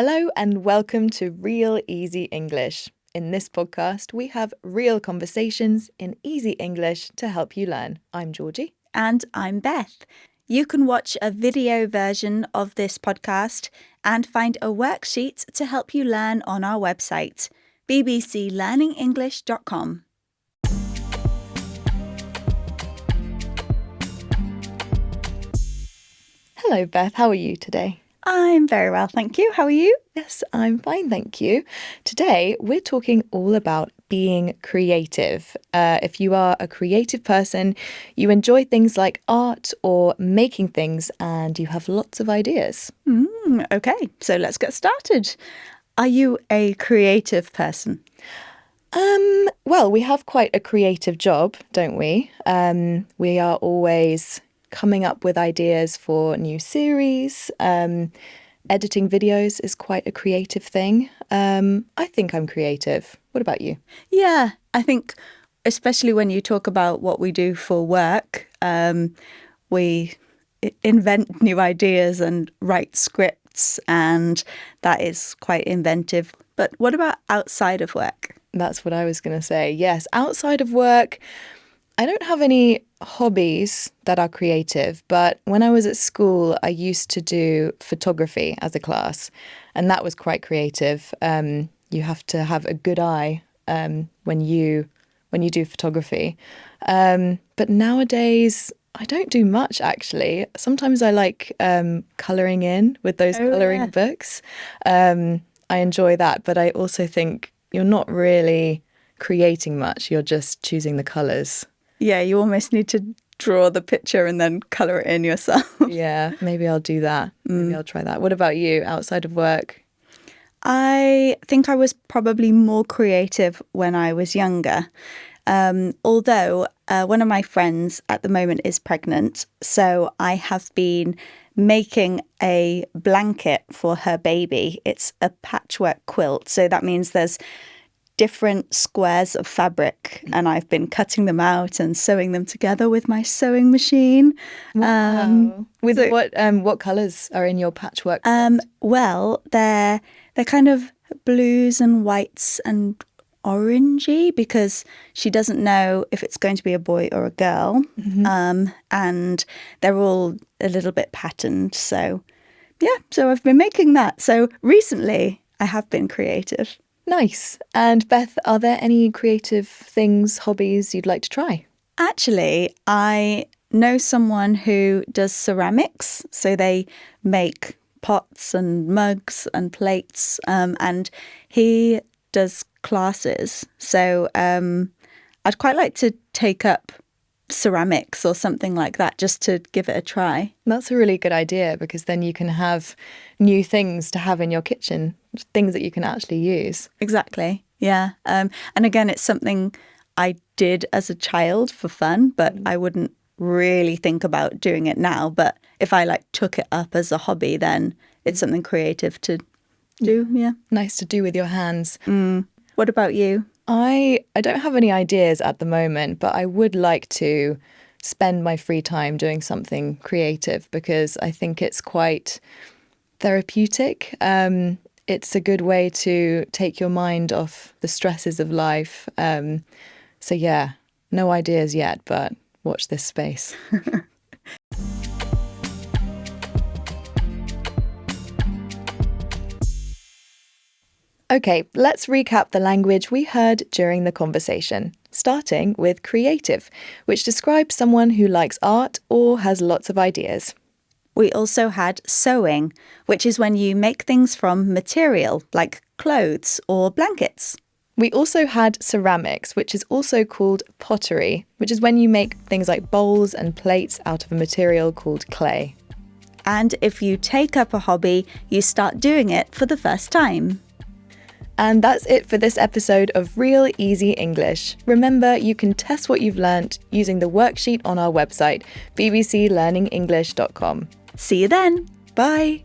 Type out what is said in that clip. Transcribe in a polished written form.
Hello and welcome to Real Easy English. In this podcast, we have real conversations in easy English to help you learn. I'm Georgie. And I'm Beth. You can watch a video version of this podcast and find a worksheet to help you learn on our website, bbclearningenglish.com. Hello, Beth. How are you today? I'm very well, thank you. How are you? Yes, I'm fine, thank you. Today, we're talking all about being creative. If you are a creative person, you enjoy things like art or making things, and you have lots of ideas. Okay, so let's get started. Are you a creative person? Well, we have quite a creative job, don't we? We are always coming up with ideas for new series. Editing videos is quite a creative thing. I think I'm creative. What about you? Yeah, I think especially when you talk about what we do for work, we invent new ideas and write scripts, and that is quite inventive. But what about outside of work? That's what I was going to say. Yes, outside of work, I don't have any hobbies that are creative, but when I was at school, I used to do photography as a class, and that was quite creative. You have to have a good eye when you do photography. But nowadays, I don't do much actually. Sometimes I like colouring in with those colouring books. I enjoy that, but I also think you're not really creating much. You're just choosing the colours. Yeah, you almost need to draw the picture and then colour it in yourself. Yeah, maybe I'll do that. Maybe I'll try that. What about you, outside of work? I think I was probably more creative when I was younger. Although one of my friends at the moment is pregnant, so I have been making a blanket for her baby. It's a patchwork quilt, so that means there's different squares of fabric, and I've been cutting them out and sewing them together with my sewing machine. Wow. What colours are in your patchwork? Well, they're kind of blues and whites and orangey because she doesn't know if it's going to be a boy or a girl. And they're all a little bit patterned. So I've been making that. So recently I have been creative. Nice. And Beth, are there any creative things, hobbies you'd like to try? Actually, I know someone who does ceramics. So they make pots and mugs and plates, and he does classes. So I'd quite like to take up ceramics or something like that just to give it a try. That's a really good idea because then you can have new things to have in your kitchen, things that you can actually use. Exactly. Yeah. And again, it's something I did as a child for fun, but I wouldn't really think about doing it now. But if I took it up as a hobby, then it's something creative to do. Yeah. Nice to do with your hands. What about you? I don't have any ideas at the moment, but I would like to spend my free time doing something creative because I think it's quite therapeutic. It's a good way to take your mind off the stresses of life. So yeah, no ideas yet, but watch this space. Okay, let's recap the language we heard during the conversation, starting with creative, which describes someone who likes art or has lots of ideas. We also had sewing, which is when you make things from material like clothes or blankets. We also had ceramics, which is also called pottery, which is when you make things like bowls and plates out of a material called clay. And if you take up a hobby, you start doing it for the first time. And that's it for this episode of Real Easy English. Remember, you can test what you've learnt using the worksheet on our website, bbclearningenglish.com. See you then. Bye.